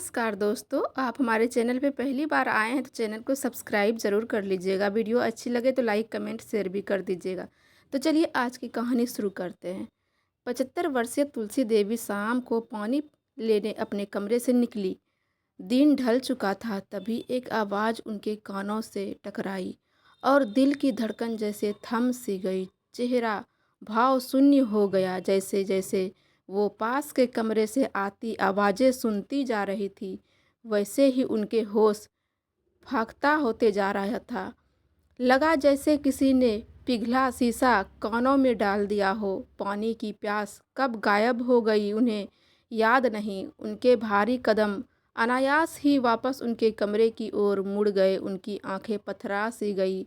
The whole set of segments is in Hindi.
नमस्कार दोस्तों, आप हमारे चैनल पे पहली बार आए हैं तो चैनल को सब्सक्राइब ज़रूर कर लीजिएगा। वीडियो अच्छी लगे तो लाइक, कमेंट, शेयर भी कर दीजिएगा। तो चलिए आज की कहानी शुरू करते हैं। 75 वर्षीय तुलसी देवी शाम को पानी लेने अपने कमरे से निकली। दिन ढल चुका था, तभी एक आवाज़ उनके कानों से टकराई और दिल की धड़कन जैसे थम सी गई। चेहरा भाव शून्य हो गया, जैसे जैसे वो पास के कमरे से आती आवाज़ें सुनती जा रही थी, वैसे ही उनके होश फाख्ता होते जा रहा था। लगा जैसे किसी ने पिघला शीशा कानों में डाल दिया हो। पानी की प्यास कब गायब हो गई उन्हें याद नहीं। उनके भारी कदम अनायास ही वापस उनके कमरे की ओर मुड़ गए। उनकी आंखें पथरा सी गई,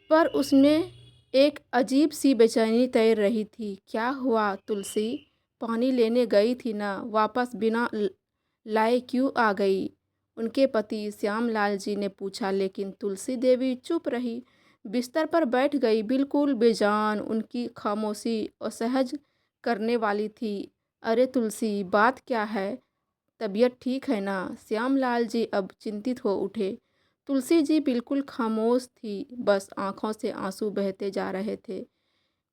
पर उसमें एक अजीब सी बेचैनी तैर रही थी। क्या हुआ तुलसी? पानी लेने गई थी ना, वापस बिना लाए क्यों आ गई? उनके पति श्यामलाल जी ने पूछा, लेकिन तुलसी देवी चुप रही, बिस्तर पर बैठ गई, बिल्कुल बेजान। उनकी खामोशी असहज करने वाली थी। अरे तुलसी, बात क्या है? तबीयत ठीक है ना? श्यामलाल जी अब चिंतित हो उठे। तुलसी जी बिल्कुल खामोश थी, बस आंखों से आंसू बहते जा रहे थे।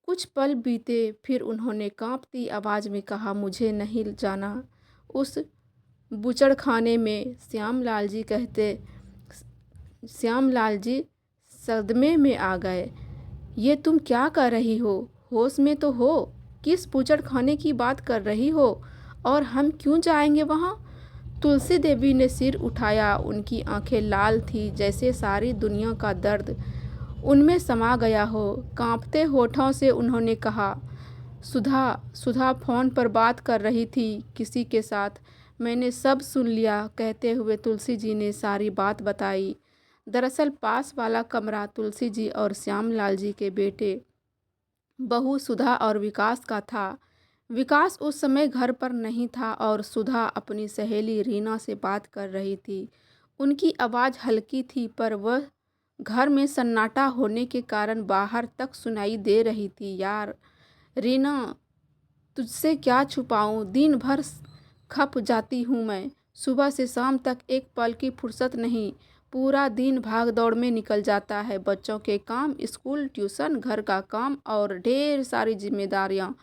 कुछ पल बीते, फिर उन्होंने कांपती आवाज़ में कहा, मुझे नहीं जाना उस बूचड़खाने में। श्यामलाल जी सदमे में आ गए। ये तुम क्या कर रही हो? होश में तो हो? किस बूचड़खाने की बात कर रही हो? और हम क्यों जाएंगे वहाँ? तुलसी देवी ने सिर उठाया। उनकी आंखें लाल थी, जैसे सारी दुनिया का दर्द उनमें समा गया हो। कांपते होठों से उन्होंने कहा, सुधा सुधा फ़ोन पर बात कर रही थी किसी के साथ, मैंने सब सुन लिया। कहते हुए तुलसी जी ने सारी बात बताई। दरअसल पास वाला कमरा तुलसी जी और श्यामलाल जी के बेटे बहू सुधा और विकास का था। विकास उस समय घर पर नहीं था और सुधा अपनी सहेली रीना से बात कर रही थी। उनकी आवाज़ हल्की थी, पर वह घर में सन्नाटा होने के कारण बाहर तक सुनाई दे रही थी। यार रीना, तुझसे क्या छुपाऊं? दिन भर खप जाती हूँ मैं। सुबह से शाम तक एक पल की फुर्सत नहीं। पूरा दिन भाग दौड़ में निकल जाता है। बच्चों के काम, स्कूल, ट्यूशन, घर का काम और ढेर सारी जिम्मेदारियाँ।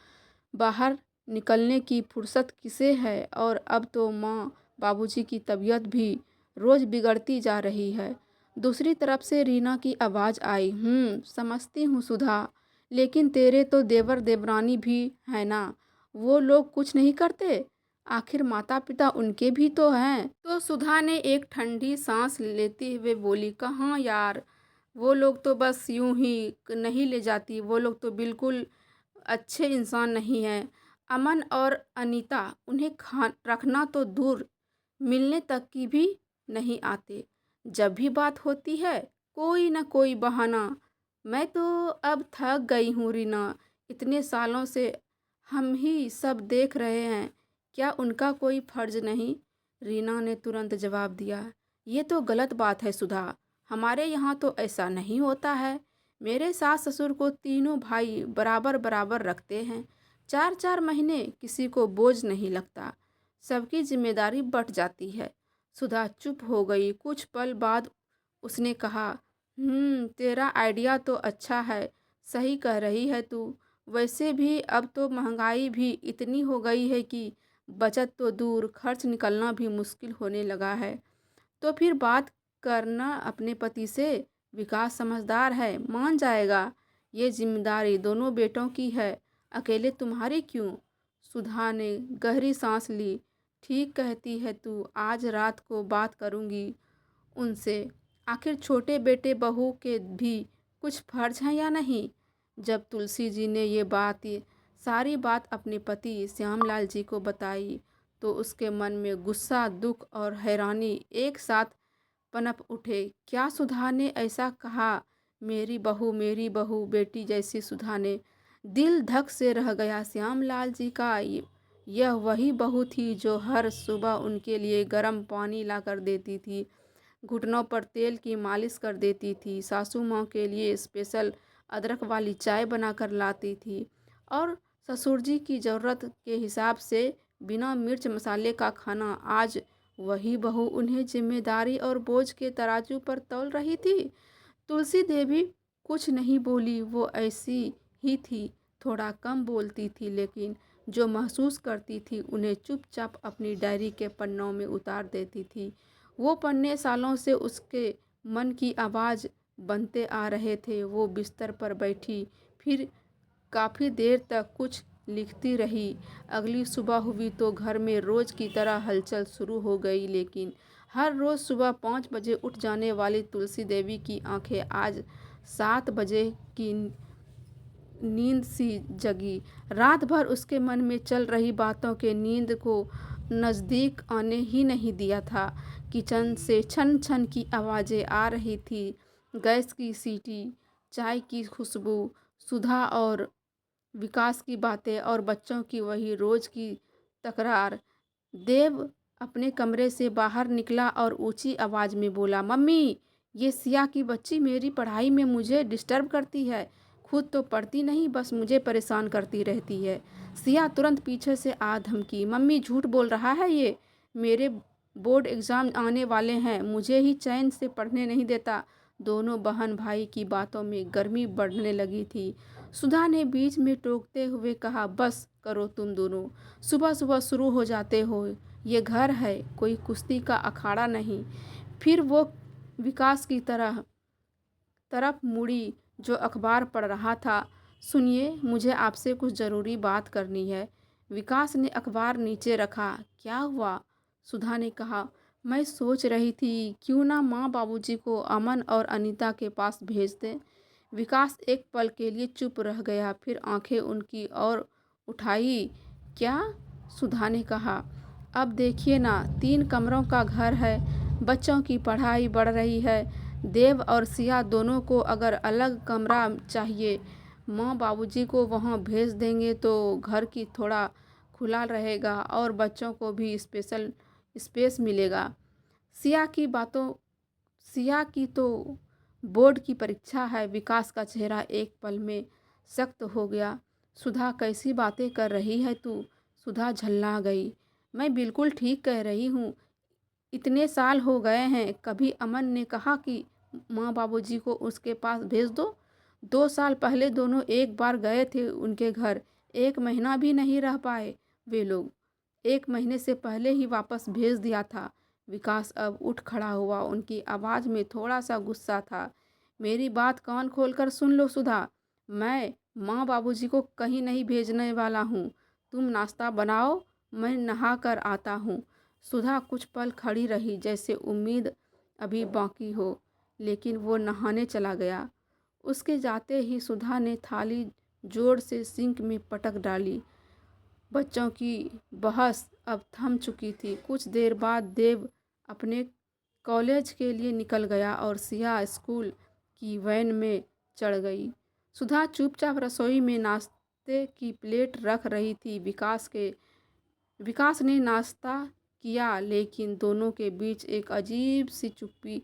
बाहर निकलने की फुर्सत किसे है? और अब तो माँ बाबूजी की तबीयत भी रोज़ बिगड़ती जा रही है। दूसरी तरफ से रीना की आवाज़ आई, समझती हूँ सुधा, लेकिन तेरे तो देवर देवरानी भी है ना, वो लोग कुछ नहीं करते? आखिर माता पिता उनके भी तो हैं। तो सुधा ने एक ठंडी सांस लेते हुए बोली, कहाँ यार, वो लोग तो बस यूं ही नहीं ले जाती, वो लोग तो बिल्कुल अच्छे इंसान नहीं हैं। अमन और अनीता उन्हें खा रखना तो दूर, मिलने तक की भी नहीं आते। जब भी बात होती है, कोई ना कोई बहाना। मैं तो अब थक गई हूँ रीना, इतने सालों से हम ही सब देख रहे हैं, क्या उनका कोई फर्ज नहीं? रीना ने तुरंत जवाब दिया, ये तो गलत बात है सुधा, हमारे यहाँ तो ऐसा नहीं होता है। मेरे सास ससुर को तीनों भाई बराबर बराबर रखते हैं। 4-4 महीने किसी को बोझ नहीं लगता, सबकी जिम्मेदारी बँट जाती है। सुधा चुप हो गई। कुछ पल बाद उसने कहा, तेरा आइडिया तो अच्छा है, सही कह रही है तू। वैसे भी अब तो महंगाई भी इतनी हो गई है कि बचत तो दूर, खर्च निकलना भी मुश्किल होने लगा है। तो फिर बात करना अपने पति से। विकास समझदार है, मान जाएगा। ये जिम्मेदारी दोनों बेटों की है, अकेले तुम्हारी क्यों? सुधा ने गहरी सांस ली। ठीक कहती है तू, आज रात को बात करूंगी उनसे। आखिर छोटे बेटे बहू के भी कुछ फर्ज हैं या नहीं? जब तुलसी जी ने ये सारी बात अपने पति श्यामलाल जी को बताई, तो उसके मन में गुस्सा, दुख और हैरानी एक साथ पनप उठे। क्या सुधा ने ऐसा कहा? मेरी बहू, बेटी जैसी सुधा ने। दिल धक से रह गया। श्यामलाल जी का यह वही बहू थी जो हर सुबह उनके लिए गर्म पानी ला कर देती थी, घुटनों पर तेल की मालिश कर देती थी, सासू माँ के लिए स्पेशल अदरक वाली चाय बनाकर लाती थी, और ससुर जी की ज़रूरत के हिसाब से बिना मिर्च मसाले का खाना। आज वही बहू उन्हें जिम्मेदारी और बोझ के तराजू पर तौल रही थी। तुलसी देवी कुछ नहीं बोली, वो ऐसी ही थी, थोड़ा कम बोलती थी, लेकिन जो महसूस करती थी उन्हें चुपचाप अपनी डायरी के पन्नों में उतार देती थी। वो पन्ने सालों से उसके मन की आवाज़ बनते आ रहे थे। वो बिस्तर पर बैठी फिर काफ़ी देर तक कुछ लिखती रही। अगली सुबह हुई तो घर में रोज़ की तरह हलचल शुरू हो गई, लेकिन हर रोज़ सुबह 5 बजे उठ जाने वाली तुलसी देवी की आंखें आज 7 बजे की नींद सी जगी। रात भर उसके मन में चल रही बातों के नींद को नज़दीक आने ही नहीं दिया था। किचन से छन छन की आवाज़ें आ रही थी, गैस की सीटी, चाय की खुशबू, सुधा और विकास की बातें और बच्चों की वही रोज़ की तकरार। देव अपने कमरे से बाहर निकला और ऊंची आवाज़ में बोला, मम्मी, ये सिया की बच्ची मेरी पढ़ाई में मुझे डिस्टर्ब करती है। खुद तो पढ़ती नहीं, बस मुझे परेशान करती रहती है। सिया तुरंत पीछे से आ धमकी, मम्मी झूठ बोल रहा है ये, मेरे बोर्ड एग्ज़ाम आने वाले हैं, मुझे ही चैन से पढ़ने नहीं देता। दोनों बहन भाई की बातों में गर्मी बढ़ने लगी थी। सुधा ने बीच में टोकते हुए कहा, बस करो तुम दोनों, सुबह सुबह शुरू हो जाते हो। ये घर है, कोई कुश्ती का अखाड़ा नहीं। फिर वो विकास की तरफ मुड़ी, जो अखबार पढ़ रहा था। सुनिए, मुझे आपसे कुछ ज़रूरी बात करनी है। विकास ने अखबार नीचे रखा। क्या हुआ? सुधा ने कहा, मैं सोच रही थी क्यों ना माँ बाबूजी को अमन और अनीता के पास भेज दें। विकास एक पल के लिए चुप रह गया, फिर आंखें उनकी ओर उठाई। क्या? सुधा ने कहा, अब देखिए ना, 3 कमरों का घर है, बच्चों की पढ़ाई बढ़ रही है। देव और सिया दोनों को अगर अलग कमरा चाहिए, माँ बाबूजी को वहाँ भेज देंगे तो घर की थोड़ा खुला रहेगा और बच्चों को भी स्पेशल स्पेस मिलेगा। सिया की बातों सिया की तो बोर्ड की परीक्षा है। विकास का चेहरा एक पल में सख्त हो गया। सुधा, कैसी बातें कर रही है तू? सुधा झल्ला गई। मैं बिल्कुल ठीक कह रही हूँ, इतने साल हो गए हैं, कभी अमन ने कहा कि माँ बाबूजी को उसके पास भेज दो? 2 साल पहले दोनों एक बार गए थे उनके घर, 1 महीना भी नहीं रह पाए वे लोग। 1 महीने से पहले ही वापस भेज दिया था। विकास अब उठ खड़ा हुआ, उनकी आवाज़ में थोड़ा सा गुस्सा था। मेरी बात कान खोलकर सुन लो सुधा, मैं माँ बाबूजी को कहीं नहीं भेजने वाला हूँ। तुम नाश्ता बनाओ, मैं नहा कर आता हूँ। सुधा कुछ पल खड़ी रही, जैसे उम्मीद अभी बाकी हो, लेकिन वो नहाने चला गया। उसके जाते ही सुधा ने थाली जोर से सिंक में पटक डाली। बच्चों की बहस अब थम चुकी थी। कुछ देर बाद देव अपने कॉलेज के लिए निकल गया और सिया स्कूल की वैन में चढ़ गई। सुधा चुपचाप रसोई में नाश्ते की प्लेट रख रही थी। विकास ने नाश्ता किया, लेकिन दोनों के बीच एक अजीब सी चुप्पी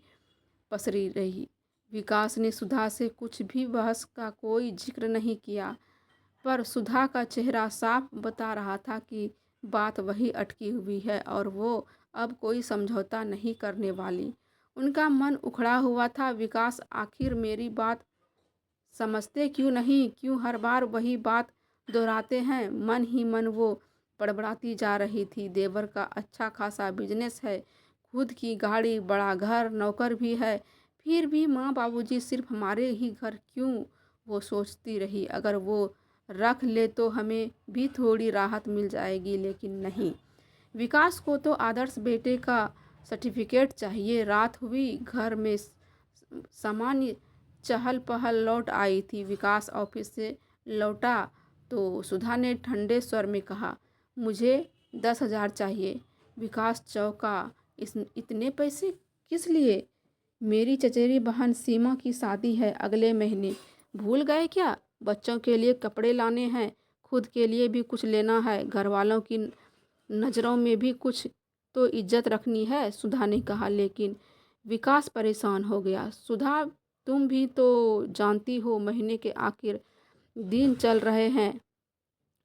पसरी रही। विकास ने सुधा से कुछ भी बहस का कोई जिक्र नहीं किया, पर सुधा का चेहरा साफ बता रहा था कि बात वही अटकी हुई है और वो अब कोई समझौता नहीं करने वाली। उनका मन उखड़ा हुआ था। विकास, आखिर मेरी बात समझते क्यों नहीं? क्यों हर बार वही बात दोहराते हैं? मन ही मन वो बड़बड़ाती जा रही थी। देवर का अच्छा खासा बिजनेस है, खुद की गाड़ी, बड़ा घर, नौकर भी है, फिर भी माँ बाबूजी सिर्फ हमारे ही घर क्यों? वो सोचती रही, अगर वो रख ले तो हमें भी थोड़ी राहत मिल जाएगी, लेकिन नहीं। विकास को तो आदर्श बेटे का सर्टिफिकेट चाहिए। रात हुई, घर में सामान्य चहल पहल लौट आई थी। विकास ऑफिस से लौटा तो सुधा ने ठंडे स्वर में कहा, मुझे 10,000 चाहिए। विकास चौंका, इतने पैसे किस लिए? मेरी चचेरी बहन सीमा की शादी है अगले महीने, भूल गए क्या? बच्चों के लिए कपड़े लाने हैं, खुद के लिए भी कुछ लेना है, घर वालों की नज़रों में भी कुछ तो इज्जत रखनी है। सुधा ने कहा, लेकिन विकास परेशान हो गया। सुधा, तुम भी तो जानती हो, महीने के आखिर दिन चल रहे हैं,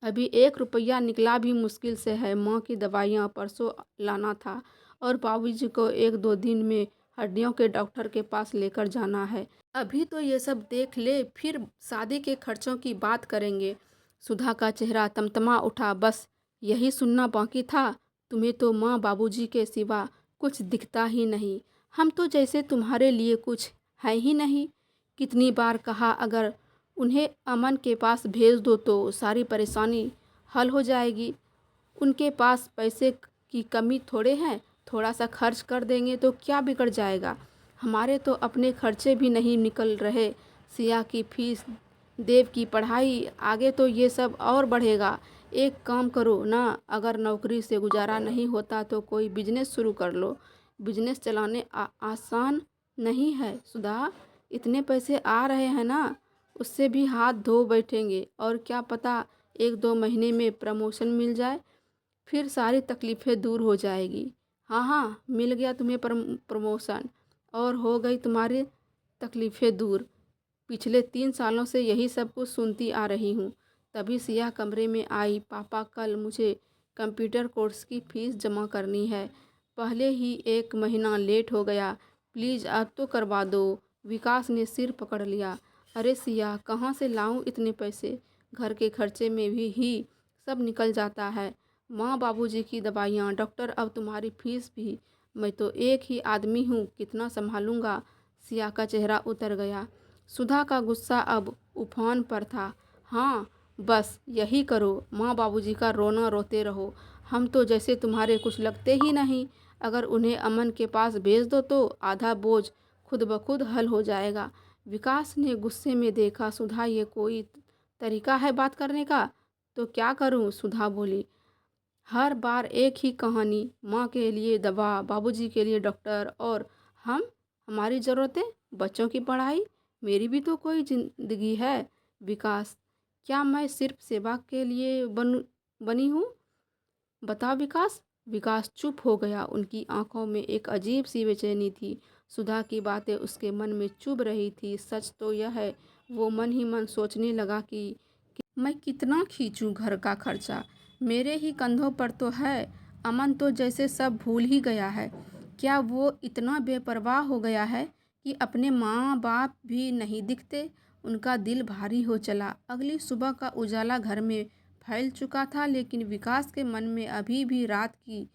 अभी 1 रुपया निकला भी मुश्किल से है। माँ की दवाइयाँ परसों लाना था और बाबूजी को 1-2 दिन में हड्डियों के डॉक्टर के पास लेकर जाना है। अभी तो ये सब देख ले, फिर शादी के खर्चों की बात करेंगे। सुधा का चेहरा तमतमा उठा। बस यही सुनना बाकी था? तुम्हें तो माँ बाबूजी के सिवा कुछ दिखता ही नहीं। हम तो जैसे तुम्हारे लिए कुछ है ही नहीं। कितनी बार कहा, अगर उन्हें अमन के पास भेज दो तो सारी परेशानी हल हो जाएगी। उनके पास पैसे की कमी थोड़े हैं, थोड़ा सा खर्च कर देंगे तो क्या बिगड़ जाएगा। हमारे तो अपने खर्चे भी नहीं निकल रहे। सिया की फीस, देव की पढ़ाई, आगे तो ये सब और बढ़ेगा। एक काम करो ना, अगर नौकरी से गुजारा नहीं होता तो कोई बिजनेस शुरू कर लो। बिजनेस चलाने आसान नहीं है सुधा। इतने पैसे आ रहे हैं ना, उससे भी हाथ धो बैठेंगे और क्या पता 1-2 महीने में प्रमोशन मिल जाए, फिर सारी तकलीफ़ें दूर हो जाएगी। हाँ हाँ, मिल गया तुम्हें प्रमोशन और हो गई तुम्हारी तकलीफ़ें दूर। पिछले 3 सालों से यही सब कुछ सुनती आ रही हूँ। तभी सिया कमरे में आई। पापा, कल मुझे कंप्यूटर कोर्स की फ़ीस जमा करनी है। पहले ही 1 महीना लेट हो गया। प्लीज़ अब तो करवा दो। विकास ने सिर पकड़ लिया। अरे सिया, कहाँ से लाऊं इतने पैसे? घर के खर्चे में भी ही सब निकल जाता है। माँ बाबूजी की दवाइयाँ, डॉक्टर, अब तुम्हारी फीस भी। मैं तो एक ही आदमी हूँ, कितना संभालूंगा? सिया का चेहरा उतर गया। सुधा का गुस्सा अब उफान पर था। हाँ, बस यही करो, माँ बाबूजी का रोना रोते रहो। हम तो जैसे तुम्हारे कुछ लगते ही नहीं। अगर उन्हें अमन के पास भेज दो तो आधा बोझ खुद ब खुद हल हो जाएगा। विकास ने गुस्से में देखा। सुधा, ये कोई तरीका है बात करने का? तो क्या करूँ? सुधा बोली। हर बार एक ही कहानी, माँ के लिए दवा, बाबूजी के लिए डॉक्टर और हमारी ज़रूरतें, बच्चों की पढ़ाई। मेरी भी तो कोई ज़िंदगी है। विकास, क्या मैं सिर्फ सेवा के लिए बनी हूँ? बताओ विकास। विकास चुप हो गया। उनकी आंखों में एक अजीब सी बेचैनी थी। सुधा की बातें उसके मन में चुभ रही थी। सच तो यह है, वो मन ही मन सोचने लगा कि मैं कितना खींचूं घर का खर्चा, मेरे ही कंधों पर तो है। अमन तो जैसे सब भूल ही गया है। क्या वो इतना बेपरवाह हो गया है कि अपने माँ बाप भी नहीं दिखते? उनका दिल भारी हो चला। अगली सुबह का उजाला घर में फैल चुका था, लेकिन विकास के मन में अभी भी रात की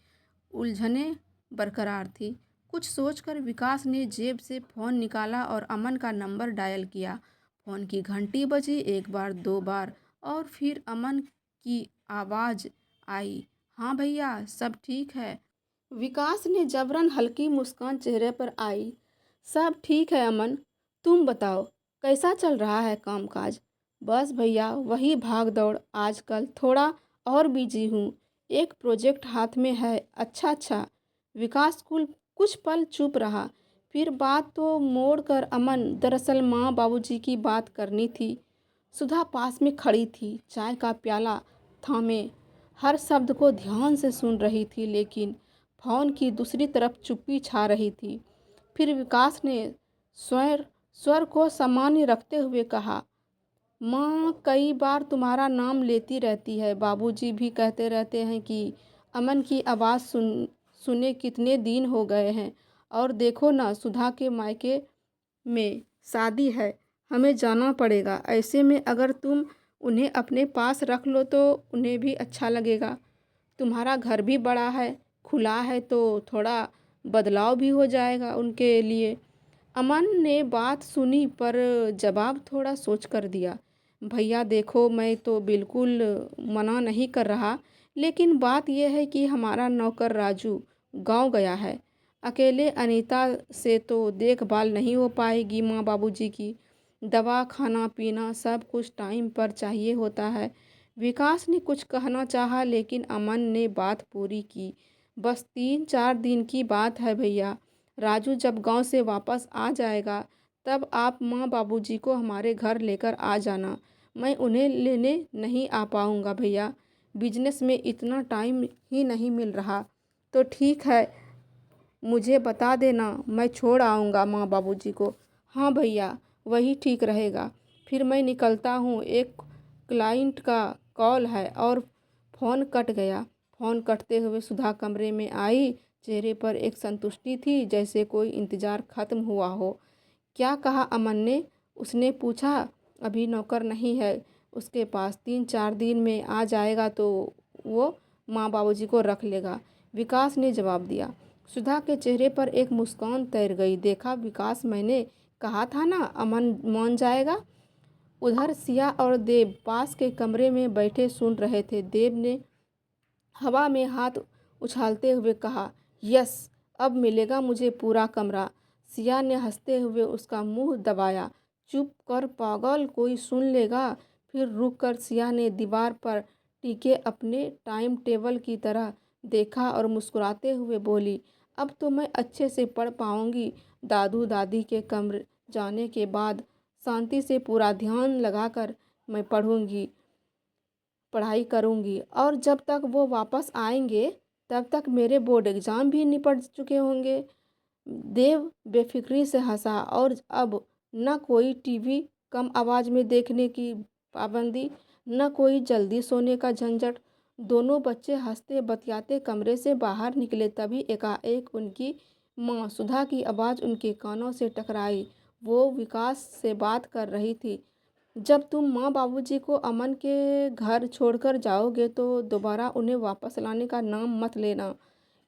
उलझनें बरकरार थी। कुछ सोचकर विकास ने जेब से फ़ोन निकाला और अमन का नंबर डायल किया। फ़ोन की घंटी बजी, 1 बार, 2 बार और फिर अमन की आवाज़ आई। हाँ भैया, सब ठीक है। विकास ने जबरन हल्की मुस्कान चेहरे पर आई। सब ठीक है अमन, तुम बताओ कैसा चल रहा है कामकाज? बस भैया, वही भाग दौड़। आजकल थोड़ा और बिजी हूँ, एक प्रोजेक्ट हाथ में है। अच्छा अच्छा। विकास कुछ पल चुप रहा, फिर बात तो मोड़ कर अमन, दरअसल माँ बाबूजी की बात करनी थी। सुधा पास में खड़ी थी, चाय का प्याला थामे हर शब्द को ध्यान से सुन रही थी, लेकिन फ़ोन की दूसरी तरफ चुप्पी छा रही थी। फिर विकास ने स्वर स्वर को सामान्य रखते हुए कहा, माँ कई बार तुम्हारा नाम लेती रहती है। बाबूजी भी कहते रहते हैं कि अमन की आवाज़ सुने कितने दिन हो गए हैं। और देखो ना, सुधा के मायके में शादी है, हमें जाना पड़ेगा। ऐसे में अगर तुम उन्हें अपने पास रख लो तो उन्हें भी अच्छा लगेगा। तुम्हारा घर भी बड़ा है, खुला है, तो थोड़ा बदलाव भी हो जाएगा उनके लिए। अमन ने बात सुनी पर जवाब थोड़ा सोच कर दिया। भैया देखो, मैं तो बिल्कुल मना नहीं कर रहा, लेकिन बात यह है कि हमारा नौकर राजू गांव गया है। अकेले अनीता से तो देखभाल नहीं हो पाएगी। माँ बाबूजी की दवा, खाना पीना सब कुछ टाइम पर चाहिए होता है। विकास ने कुछ कहना चाहा, लेकिन अमन ने बात पूरी की। बस 3-4 दिन की बात है भैया। राजू जब गांव से वापस आ जाएगा तब आप माँ बाबूजी को हमारे घर लेकर आ जाना। मैं उन्हें लेने नहीं आ पाऊँगा भैया, बिजनेस में इतना टाइम ही नहीं मिल रहा। तो ठीक है, मुझे बता देना, मैं छोड़ आऊँगा माँ बाबूजी को। हाँ भैया, वही ठीक रहेगा। फिर मैं निकलता हूँ, एक क्लाइंट का कॉल है। और फ़ोन कट गया। फ़ोन कटते हुए सुधा कमरे में आई चेहरे पर एक संतुष्टि थी, जैसे कोई इंतजार खत्म हुआ हो। क्या कहा अमन ने? उसने पूछा। अभी नौकर नहीं है उसके पास, 3-4 दिन में आ जाएगा तो वो माँ बाबूजी को रख लेगा, विकास ने जवाब दिया। सुधा के चेहरे पर एक मुस्कान तैर गई। देखा विकास, मैंने कहा था ना अमन मान जाएगा। उधर सिया और देव पास के कमरे में बैठे सुन रहे थे। देव ने हवा में हाथ उछालते हुए कहा, यस, अब मिलेगा मुझे पूरा कमरा। सिया ने हंसते हुए उसका मुंह दबाया। चुप कर पागल, कोई सुन लेगा। फिर रुककर सिया ने दीवार पर टिके अपने टाइम टेबल की तरह देखा और मुस्कुराते हुए बोली, अब तो मैं अच्छे से पढ़ पाऊंगी। दादू दादी के कमरे जाने के बाद शांति से पूरा ध्यान लगाकर मैं पढ़ाई करूंगी, और जब तक वो वापस आएंगे तब तक मेरे बोर्ड एग्ज़ाम भी निपट चुके होंगे। देव बेफिक्री से हंसा। और अब न कोई टीवी कम आवाज़ में देखने की पाबंदी, न कोई जल्दी सोने का झंझट। दोनों बच्चे हंसते बतियाते कमरे से बाहर निकले। तभी एकाएक उनकी माँ सुधा की आवाज़ उनके कानों से टकराई। वो विकास से बात कर रही थी। जब तुम माँ बाबूजी को अमन के घर छोड़कर जाओगे तो दोबारा उन्हें वापस लाने का नाम मत लेना।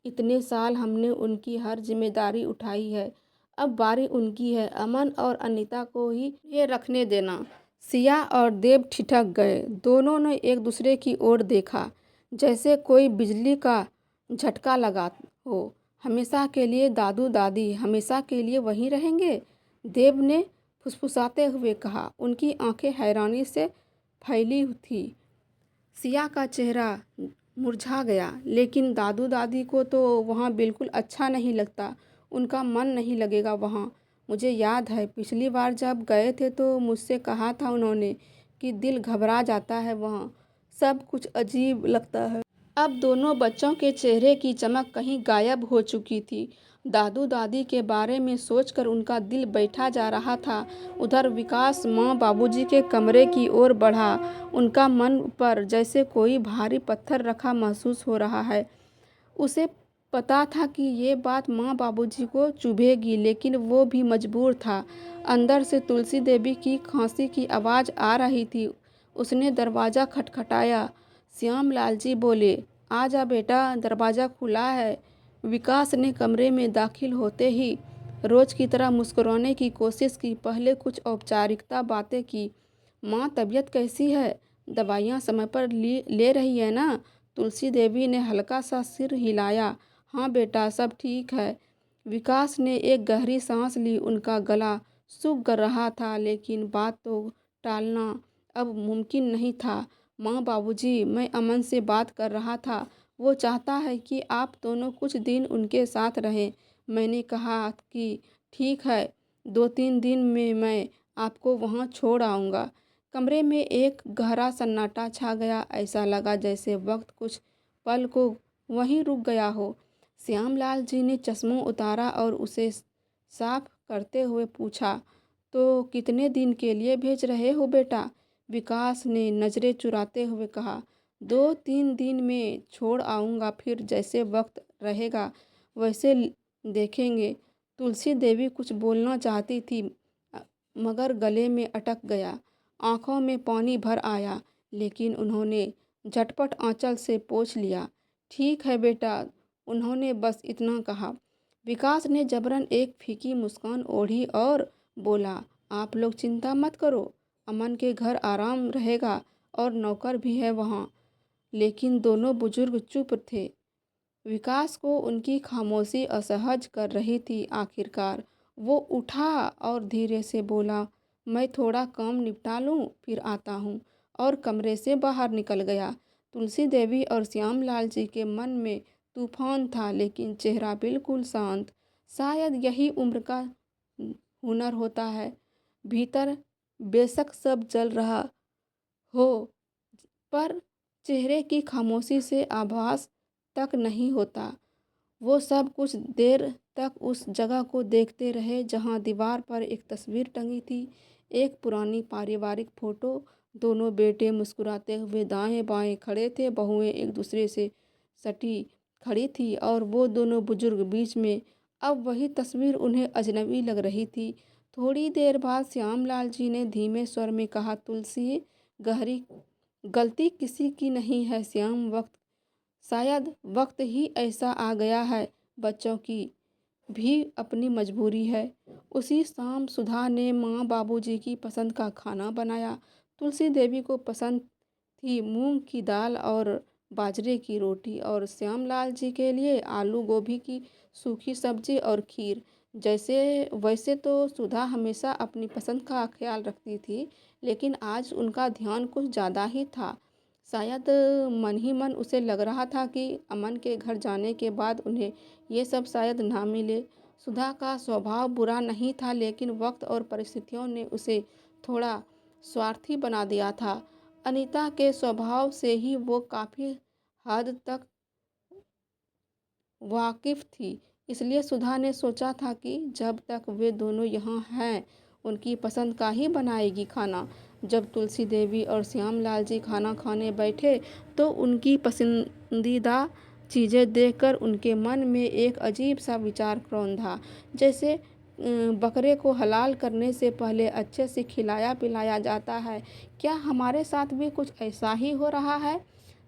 इतने साल हमने उनकी हर जिम्मेदारी उठाई है, अब बारी उनकी है। अमन और अनीता को ही ये रखने देना। सिया और देव ठिठक गए। दोनों ने एक दूसरे की ओर देखा, जैसे कोई बिजली का झटका लगा हो। हमेशा के लिए दादू दादी हमेशा के लिए वहीं रहेंगे? देव ने फुसफुसाते हुए कहा। उनकी आंखें हैरानी से फैली थी। सिया का चेहरा मुरझा गया। लेकिन दादू दादी को तो वहाँ बिल्कुल अच्छा नहीं लगता, उनका मन नहीं लगेगा वहाँ। मुझे याद है पिछली बार जब गए थे तो मुझसे कहा था उन्होंने कि दिल घबरा जाता है, वहाँ सब कुछ अजीब लगता है। अब दोनों बच्चों के चेहरे की चमक कहीं गायब हो चुकी थी। दादू दादी के बारे में सोचकर उनका दिल बैठा जा रहा था। उधर विकास माँ बाबूजी के कमरे की ओर बढ़ा। उनका मन पर जैसे कोई भारी पत्थर रखा महसूस हो रहा है। उसे पता था कि ये बात माँ बाबूजी को चुभेगी, लेकिन वो भी मजबूर था। अंदर से तुलसी देवी की खांसी की आवाज़ आ रही थी। उसने दरवाज़ा खटखटाया। श्यामलाल जी बोले, आ जा बेटा, दरवाज़ा खुला है। विकास ने कमरे में दाखिल होते ही रोज़ की तरह मुस्कुराने की कोशिश की। पहले कुछ औपचारिकता बातें की। माँ, तबीयत कैसी है? दवाइयाँ समय पर ले रही है ना? तुलसी देवी ने हल्का सा सिर हिलाया। हाँ बेटा, सब ठीक है। विकास ने एक गहरी सांस ली। उनका गला सूख कर रहा था, लेकिन बात तो टालना अब मुमकिन नहीं था। माँ बाबूजी, मैं अमन से बात कर रहा था। वो चाहता है कि आप दोनों कुछ दिन उनके साथ रहें। मैंने कहा कि ठीक है, 2-3 दिन में मैं आपको वहाँ छोड़ आऊँगा। कमरे में एक गहरा सन्नाटा छा गया। ऐसा लगा जैसे वक्त कुछ पल को वहीं रुक गया हो। श्यामलाल जी ने चश्मा उतारा और उसे साफ करते हुए पूछा, तो कितने दिन के लिए भेज रहे हो बेटा? विकास ने नज़रें चुराते हुए कहा, 2-3 दिन में छोड़ आऊँगा, फिर जैसे वक्त रहेगा वैसे देखेंगे। तुलसी देवी कुछ बोलना चाहती थी, मगर गले में अटक गया। आंखों में पानी भर आया, लेकिन उन्होंने झटपट आंचल से पोंछ लिया। ठीक है बेटा, उन्होंने बस इतना कहा। विकास ने जबरन एक फीकी मुस्कान ओढ़ी और बोला, आप लोग चिंता मत करो, अमन के घर आराम रहेगा और नौकर भी है वहाँ। लेकिन दोनों बुजुर्ग चुप थे। विकास को उनकी खामोशी असहज कर रही थी। आखिरकार वो उठा और धीरे से बोला, मैं थोड़ा काम निपटा लूँ, फिर आता हूँ, और कमरे से बाहर निकल गया। तुलसी देवी और श्यामलाल जी के मन में तूफान था, लेकिन चेहरा बिल्कुल शांत। शायद यही उम्र का हुनर होता है। भीतर बेशक सब जल रहा हो, पर चेहरे की खामोशी से आभास तक नहीं होता। वो सब कुछ देर तक उस जगह को देखते रहे जहां दीवार पर एक तस्वीर टंगी थी, एक पुरानी पारिवारिक फ़ोटो। दोनों बेटे मुस्कुराते हुए दाएं बाएं खड़े थे। बहुएं एक दूसरे से सटी खड़ी थी और वो दोनों बुजुर्ग बीच में। अब वही तस्वीर उन्हें अजनबी लग रही थी। थोड़ी देर बाद श्यामलाल जी ने धीमे स्वर में कहा, तुलसी, गहरी गलती किसी की नहीं है श्याम, शायद वक्त ही ऐसा आ गया है। बच्चों की भी अपनी मजबूरी है। उसी शाम सुधा ने माँ बाबूजी की पसंद का खाना बनाया। तुलसी देवी को पसंद थी मूंग की दाल और बाजरे की रोटी, और श्यामलाल जी के लिए आलू गोभी की सूखी सब्जी और खीर। जैसे वैसे तो सुधा हमेशा अपनी पसंद का ख्याल रखती थी, लेकिन आज उनका ध्यान कुछ ज़्यादा ही था। शायद मन ही मन उसे लग रहा था कि अमन के घर जाने के बाद उन्हें ये सब शायद ना मिले। सुधा का स्वभाव बुरा नहीं था, लेकिन वक्त और परिस्थितियों ने उसे थोड़ा स्वार्थी बना दिया था। अनीता के स्वभाव से ही वो काफ़ी हद तक वाकिफ़ थी, इसलिए सुधा ने सोचा था कि जब तक वे दोनों यहाँ हैं उनकी पसंद का ही बनाएगी खाना। जब तुलसी देवी और श्यामलाल जी खाना खाने बैठे तो उनकी पसंदीदा चीज़ें देखकर उनके मन में एक अजीब सा विचार रौंधा। जैसे बकरे को हलाल करने से पहले अच्छे से खिलाया पिलाया जाता है, क्या हमारे साथ भी कुछ ऐसा ही हो रहा है?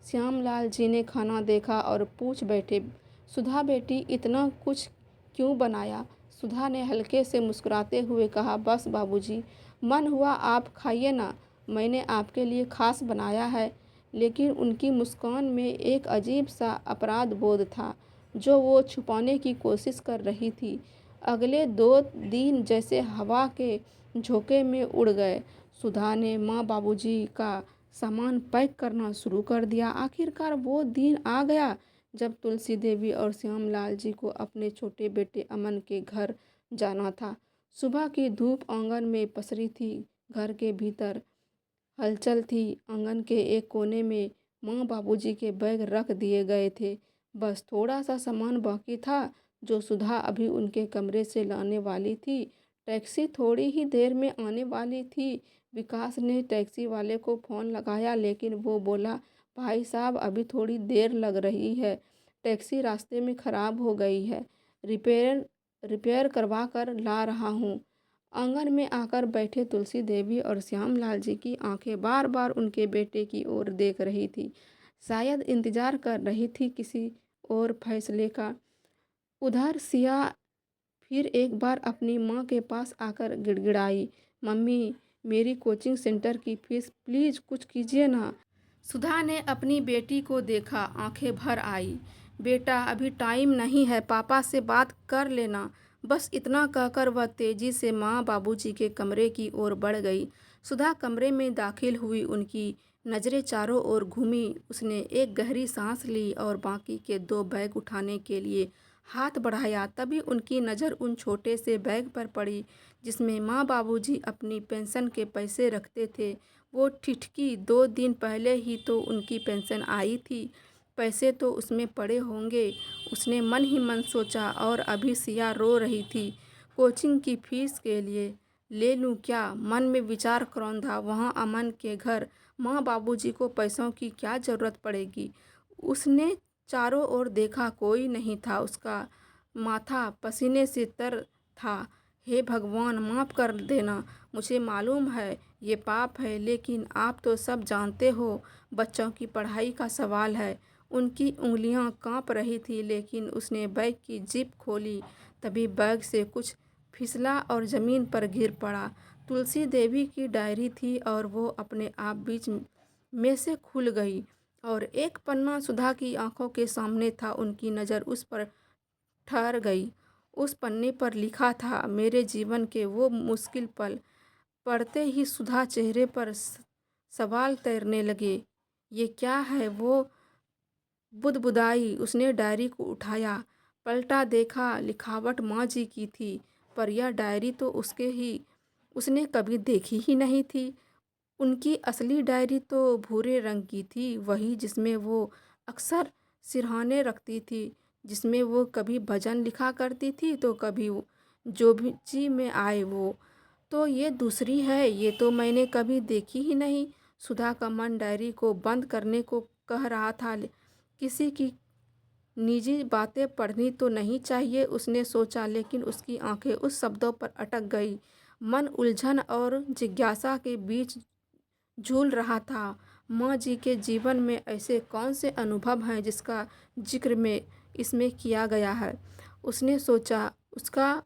श्यामलाल जी ने खाना देखा और पूछ बैठे, सुधा बेटी, इतना कुछ क्यों बनाया? सुधा ने हल्के से मुस्कुराते हुए कहा, बस बाबूजी, मन हुआ आप खाइए ना, मैंने आपके लिए खास बनाया है। लेकिन उनकी मुस्कान में एक अजीब सा अपराध बोध था, जो वो छुपाने की कोशिश कर रही थी। अगले 2 दिन जैसे हवा के झोंके में उड़ गए। सुधा ने माँ बाबूजी का सामान पैक करना शुरू कर दिया। आखिरकार वो दिन आ गया जब तुलसी देवी और श्यामलाल जी को अपने छोटे बेटे अमन के घर जाना था। सुबह की धूप आंगन में पसरी थी। घर के भीतर हलचल थी। आंगन के एक कोने में माँ बाबूजी के बैग रख दिए गए थे। बस थोड़ा सा सामान बाकी था जो सुधा अभी उनके कमरे से लाने वाली थी। टैक्सी थोड़ी ही देर में आने वाली थी। विकास ने टैक्सी वाले को फ़ोन लगाया, लेकिन वो बोला, भाई साहब, अभी थोड़ी देर लग रही है, टैक्सी रास्ते में ख़राब हो गई है, रिपेयर करवा कर ला रहा हूँ। आंगन में आकर बैठे तुलसी देवी और श्यामलाल जी की आंखें बार बार उनके बेटे की ओर देख रही थी, शायद इंतजार कर रही थी किसी और फैसले का। उधर सिया फिर एक बार अपनी माँ के पास आकर गिड़गिड़ाई, मम्मी, मेरी कोचिंग सेंटर की फीस प्लीज़ कुछ कीजिए ना। सुधा ने अपनी बेटी को देखा, आंखें भर आई। बेटा, अभी टाइम नहीं है, पापा से बात कर लेना। बस इतना कहकर वह तेजी से माँ बाबूजी के कमरे की ओर बढ़ गई। सुधा कमरे में दाखिल हुई, उनकी नज़रें चारों ओर घूमी। उसने एक गहरी सांस ली और बाकी के 2 बैग उठाने के लिए हाथ बढ़ाया। तभी उनकी नज़र उन छोटे से बैग पर पड़ी जिसमें माँ बाबूजी अपनी पेंशन के पैसे रखते थे। वो ठिठकी, 2 दिन पहले ही तो उनकी पेंशन आई थी, पैसे तो उसमें पड़े होंगे, उसने मन ही मन सोचा। और अभी सिया रो रही थी कोचिंग की फीस के लिए, ले लूँ क्या? मन में विचार रौंधा, वहाँ अमन के घर माँ बाबूजी को पैसों की क्या ज़रूरत पड़ेगी? उसने चारों ओर देखा, कोई नहीं था। उसका माथा पसीने से तर था। हे भगवान, माफ़ कर देना, मुझे मालूम है ये पाप है, लेकिन आप तो सब जानते हो, बच्चों की पढ़ाई का सवाल है। उनकी उंगलियां कांप रही थी, लेकिन उसने बैग की जिप खोली। तभी बैग से कुछ फिसला और ज़मीन पर गिर पड़ा। तुलसी देवी की डायरी थी और वो अपने आप बीच में से खुल गई, और एक पन्ना सुधा की आंखों के सामने था। उनकी नज़र उस पर ठहर गई। उस पन्ने पर लिखा था, मेरे जीवन के वो मुश्किल पल। पढ़ते ही सुधा चेहरे पर सवाल तैरने लगे। ये क्या है? वो बुदबुदाई। उसने डायरी को उठाया, पलटा, देखा, लिखावट माँ जी की थी, पर यह डायरी तो उसने कभी देखी ही नहीं थी। उनकी असली डायरी तो भूरे रंग की थी, वही जिसमें वो अक्सर सिरहाने रखती थी, जिसमें वो कभी भजन लिखा करती थी तो कभी जो भी जी में आए वो। तो ये दूसरी है, ये तो मैंने कभी देखी ही नहीं। सुधा का मन डायरी को बंद करने को कह रहा था, किसी की निजी बातें पढ़नी तो नहीं चाहिए, उसने सोचा, लेकिन उसकी आंखें उस शब्दों पर अटक गई। मन उलझन और जिज्ञासा के बीच झूल रहा था। माँ जी के जीवन में ऐसे कौन से अनुभव हैं जिसका जिक्र में इसमें किया गया है? उसने सोचा। उसका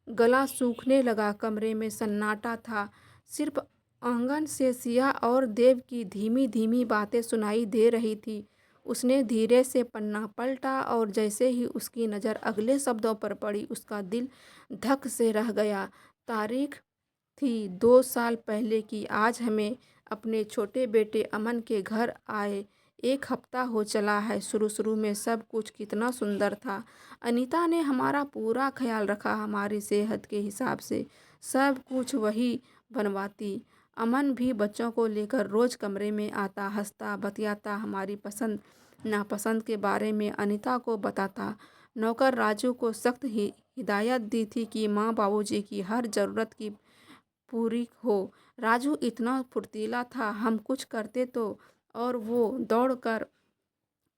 गला सूखने लगा। कमरे में सन्नाटा था। सिर्फ आंगन से सिया और देव की धीमी धीमी बातें सुनाई दे रही थी। उसने धीरे से पन्ना पलटा और जैसे ही उसकी नज़र अगले शब्दों पर पड़ी, उसका दिल धक से रह गया। तारीख थी 2 साल पहले की। आज हमें अपने छोटे बेटे अमन के घर आए 1 हफ्ता हो चला है। शुरू शुरू में सब कुछ कितना सुंदर था। अनीता ने हमारा पूरा ख्याल रखा, हमारी सेहत के हिसाब से सब कुछ वही बनवाती। अमन भी बच्चों को लेकर रोज़ कमरे में आता, हंसता, बतियाता, हमारी पसंद नापसंद के बारे में अनीता को बताता। नौकर राजू को सख्त ही हिदायत दी थी कि माँ बाबूजी की हर ज़रूरत की पूरी हो। राजू इतना फुर्तीला था, हम कुछ करते तो और वो दौड़कर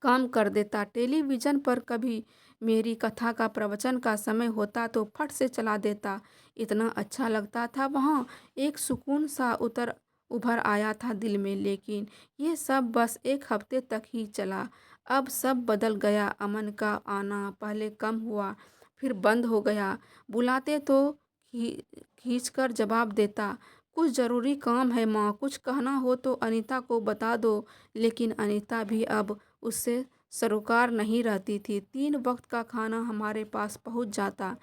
काम कर देता। टेलीविज़न पर कभी मेरी कथा का प्रवचन का समय होता तो फट से चला देता। इतना अच्छा लगता था वहाँ। एक सुकून सा उभर आया था दिल में। लेकिन ये सब बस 1 हफ्ते तक ही चला। अब सब बदल गया। अमन का आना पहले कम हुआ, फिर बंद हो गया। बुलाते तो खींच कर जवाब देता, कुछ ज़रूरी काम है माँ, कुछ कहना हो तो अनीता को बता दो। लेकिन अनीता भी अब उससे सरोकार नहीं रहती थी। 3 वक्त का खाना हमारे पास पहुंच जाता।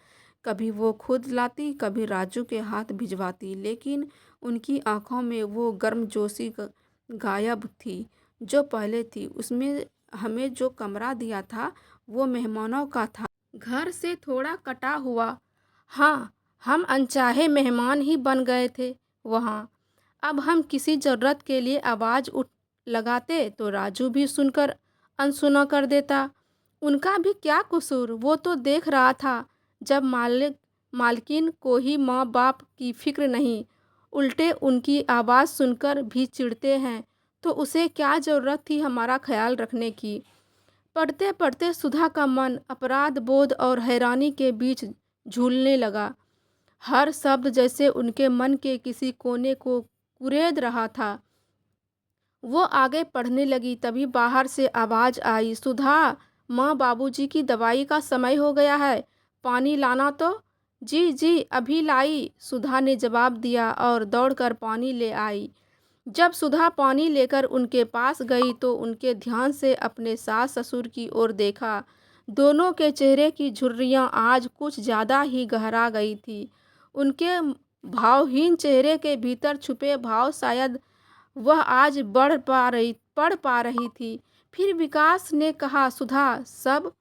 कभी वो खुद लाती, कभी राजू के हाथ भिजवाती, लेकिन उनकी आंखों में वो गर्मजोशी गायब थी जो पहले थी। उसमें हमें जो कमरा दिया था वो मेहमानों का था, घर से थोड़ा कटा हुआ। हाँ, हम अनचाहे मेहमान ही बन गए थे वहाँ। अब हम किसी ज़रूरत के लिए आवाज़ उठ लगाते तो राजू भी सुनकर अनसुना कर देता। उनका भी क्या कसूर, वो तो देख रहा था। जब मालकिन को ही माँ बाप की फिक्र नहीं, उल्टे उनकी आवाज़ सुनकर भी चिढ़ते हैं, तो उसे क्या ज़रूरत थी हमारा ख्याल रखने की। पढ़ते पढ़ते सुधा का मन अपराध बोध और हैरानी के बीच झूलने लगा। हर शब्द जैसे उनके मन के किसी कोने को कुरेद रहा था। वो आगे पढ़ने लगी, तभी बाहर से आवाज़ आई, सुधा, माँ बाबूजी की दवाई का समय हो गया है, पानी लाना तो। जी जी अभी लाई, सुधा ने जवाब दिया और दौड़कर पानी ले आई। जब सुधा पानी लेकर उनके पास गई तो उनके ध्यान से अपने सास ससुर की ओर देखा। दोनों के चेहरे की झुर्रियाँ आज कुछ ज़्यादा ही गहरा गई थी। उनके भावहीन चेहरे के भीतर छुपे भाव शायद वह आज पढ़ पा रही थी। फिर विकास ने कहा, सुधा, सब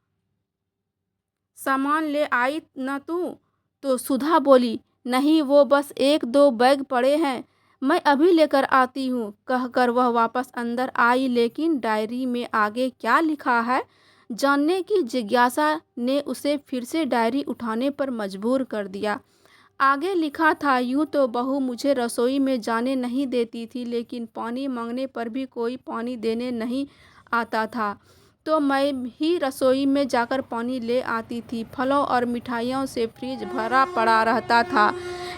सामान ले आई न तू? तो सुधा बोली, नहीं, वो बस 1-2 बैग पड़े हैं, मैं अभी लेकर आती हूँ। कहकर वह वापस अंदर आई। लेकिन डायरी में आगे क्या लिखा है जानने की जिज्ञासा ने उसे फिर से डायरी उठाने पर मजबूर कर दिया। आगे लिखा था, यूँ तो बहू मुझे रसोई में जाने नहीं देती थी, लेकिन पानी मांगने पर भी कोई पानी देने नहीं आता था तो मैं ही रसोई में जाकर पानी ले आती थी। फलों और मिठाइयों से फ्रिज भरा पड़ा रहता था,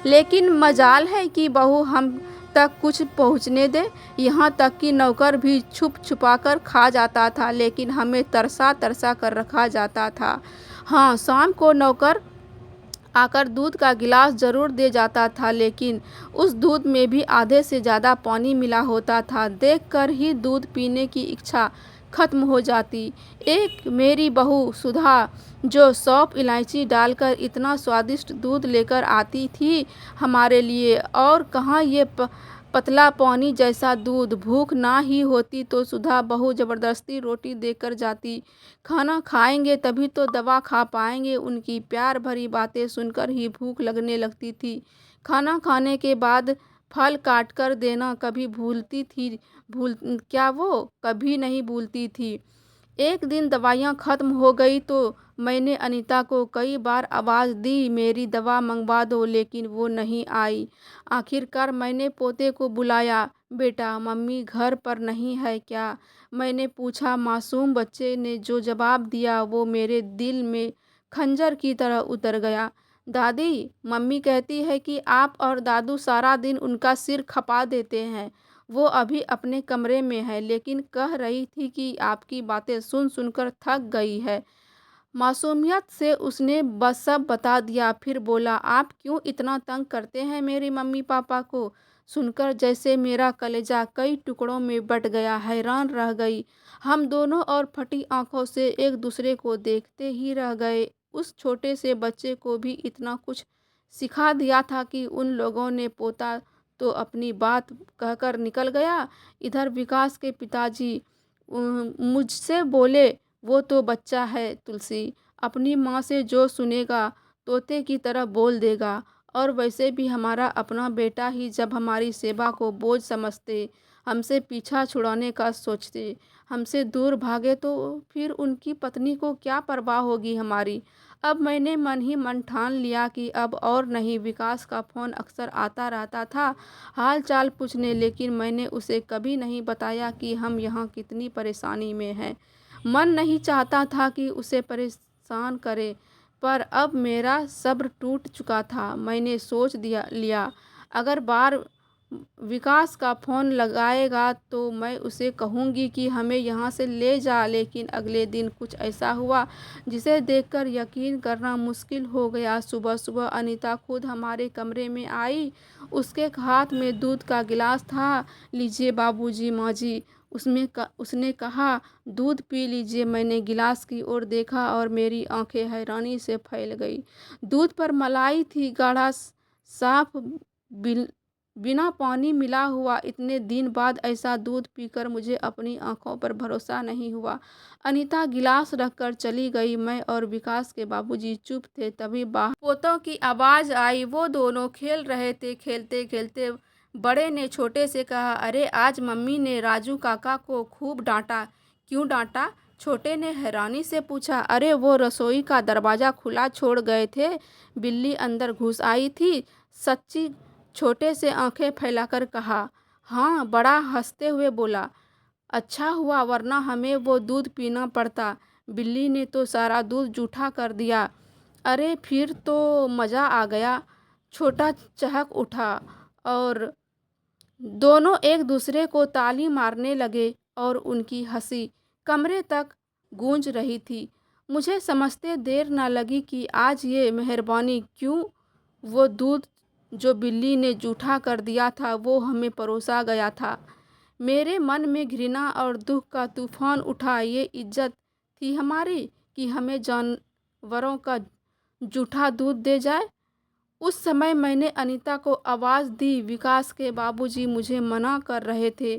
लेकिन मजाल है कि बहू हम तक कुछ पहुँचने दे। यहाँ तक कि नौकर भी छुप छुपा कर खा जाता था, लेकिन हमें तरसा तरसा कर रखा जाता था। हाँ, शाम को नौकर आकर दूध का गिलास ज़रूर दे जाता था, लेकिन उस दूध में भी आधे से ज़्यादा पानी मिला होता था। देखकर ही दूध पीने की इच्छा खत्म हो जाती। एक मेरी बहू सुधा, जो सौंफ इलायची डालकर इतना स्वादिष्ट दूध लेकर आती थी हमारे लिए, और कहाँ ये पतला पानी जैसा दूध। भूख ना ही होती तो सुधा बहू ज़बरदस्ती रोटी देकर जाती। खाना खाएंगे तभी तो दवा खा पाएंगे। उनकी प्यार भरी बातें सुनकर ही भूख लगने लगती थी। खाना खाने के बाद फल काट कर देना कभी भूलती थी? भूल क्या वो कभी नहीं भूलती थी। एक दिन दवाइयाँ ख़त्म हो गई तो मैंने अनीता को कई बार आवाज़ दी मेरी दवा मंगवा दो, लेकिन वो नहीं आई। आखिरकार मैंने पोते को बुलाया, बेटा मम्मी घर पर नहीं है क्या? मैंने पूछा। मासूम बच्चे ने जो जवाब दिया वो मेरे दिल में खंजर की तरह उतर गया। दादी, मम्मी कहती है कि आप और दादू सारा दिन उनका सिर खपा देते हैं। वो अभी अपने कमरे में है, लेकिन कह रही थी कि आपकी बातें सुन सुनकर थक गई है। मासूमियत से उसने बस सब बता दिया। फिर बोला, आप क्यों इतना तंग करते हैं मेरे मम्मी पापा को? सुनकर जैसे मेरा कलेजा कई टुकड़ों में बट गया। हैरान रह गई। हम दोनों और फटी आंखों से एक दूसरे को देखते ही रह गए। उस छोटे से बच्चे को भी इतना कुछ सिखा दिया था कि उन लोगों ने पोता तो अपनी बात कहकर निकल गया। इधर विकास के पिताजी मुझसे बोले, वो तो बच्चा है तुलसी, अपनी माँ से जो सुनेगा तोते की तरह बोल देगा। और वैसे भी हमारा अपना बेटा ही जब हमारी सेवा को बोझ समझते, हमसे पीछा छुड़ाने का सोचते, हमसे दूर भागे तो फिर उनकी पत्नी को क्या परवाह होगी हमारी। अब मैंने मन ही मन ठान लिया कि अब और नहीं। विकास का फ़ोन अक्सर आता रहता था हाल चाल पूछने, लेकिन मैंने उसे कभी नहीं बताया कि हम यहाँ कितनी परेशानी में हैं। मन नहीं चाहता था कि उसे परेशान करे, पर अब मेरा सब्र टूट चुका था। मैंने सोच लिया, अगर बार विकास का फ़ोन लगाएगा तो मैं उसे कहूँगी कि हमें यहाँ से ले जा। लेकिन अगले दिन कुछ ऐसा हुआ जिसे देखकर यकीन करना मुश्किल हो गया। सुबह सुबह अनीता खुद हमारे कमरे में आई। उसके हाथ में दूध का गिलास था। लीजिए बाबूजी, माँ जी, उसने कहा, दूध पी लीजिए। मैंने गिलास की ओर देखा और मेरी आंखें हैरानी से फैल गई। दूध पर मलाई थी, गाढ़ा साफ, बिना पानी मिला हुआ। इतने दिन बाद ऐसा दूध पीकर मुझे अपनी आंखों पर भरोसा नहीं हुआ। अनीता गिलास रखकर चली गई। मैं और विकास के बाबूजी चुप थे। तभी बाहर पोतों की आवाज़ आई। वो दोनों खेल रहे थे। खेलते खेलते बड़े ने छोटे से कहा, अरे आज मम्मी ने राजू काका को खूब डांटा। क्यों डांटा? छोटे ने हैरानी से पूछा। अरे वो रसोई का दरवाज़ा खुला छोड़ गए थे, बिल्ली अंदर घुस आई थी। सच्ची? छोटे से आंखें फैलाकर कहा। हाँ, बड़ा हंसते हुए बोला। अच्छा हुआ, वरना हमें वो दूध पीना पड़ता। बिल्ली ने तो सारा दूध जूठा कर दिया। अरे फिर तो मज़ा आ गया। छोटा चहक उठा और दोनों एक दूसरे को ताली मारने लगे और उनकी हंसी कमरे तक गूंज रही थी। मुझे समझते देर न लगी कि आज ये मेहरबानी क्यों। वो दूध जो बिल्ली ने जूठा कर दिया था वो हमें परोसा गया था। मेरे मन में घृणा और दुख का तूफान उठा। ये इज्जत थी हमारी कि हमें जानवरों का जूठा दूध दे जाए। उस समय मैंने अनीता को आवाज़ दी। विकास के बाबूजी मुझे मना कर रहे थे।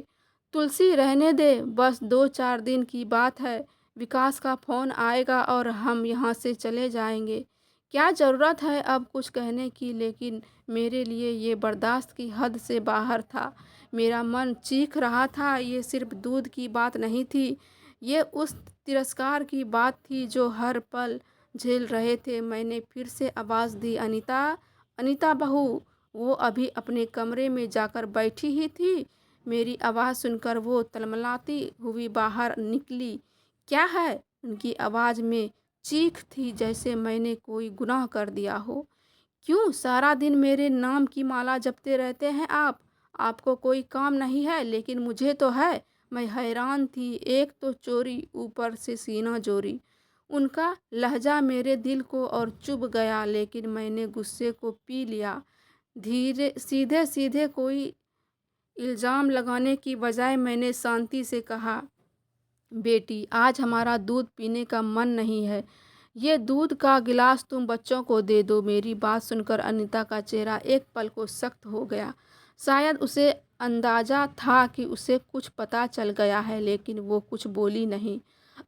तुलसी, रहने दे, बस 2-4 दिन की बात है। विकास का फ़ोन आएगा और हम यहाँ से चले जाएंगे। क्या ज़रूरत है अब कुछ कहने की, लेकिन मेरे लिए ये बर्दाश्त की हद से बाहर था। मेरा मन चीख रहा था। ये सिर्फ दूध की बात नहीं थी, ये उस तिरस्कार की बात थी जो हर पल झेल रहे थे। मैंने फिर से आवाज़ दी, अनीता, अनीता बहू। वो अभी अपने कमरे में जाकर बैठी ही थी। मेरी आवाज़ सुनकर वो तलमलाती हुई बाहर निकली। क्या है? उनकी आवाज़ में चीख थी, जैसे मैंने कोई गुनाह कर दिया हो। क्यों सारा दिन मेरे नाम की माला जपते रहते हैं आप? आपको कोई काम नहीं है, लेकिन मुझे तो है। मैं हैरान थी। एक तो चोरी, ऊपर से सीना जोरी। उनका लहजा मेरे दिल को और चुभ गया, लेकिन मैंने गुस्से को पी लिया। धीरे सीधे सीधे कोई इल्ज़ाम लगाने की बजाय मैंने शांति से कहा, बेटी आज हमारा दूध पीने का मन नहीं है। ये दूध का गिलास तुम बच्चों को दे दो। मेरी बात सुनकर अनीता का चेहरा एक पल को सख्त हो गया। शायद उसे अंदाजा था कि उसे कुछ पता चल गया है, लेकिन वो कुछ बोली नहीं।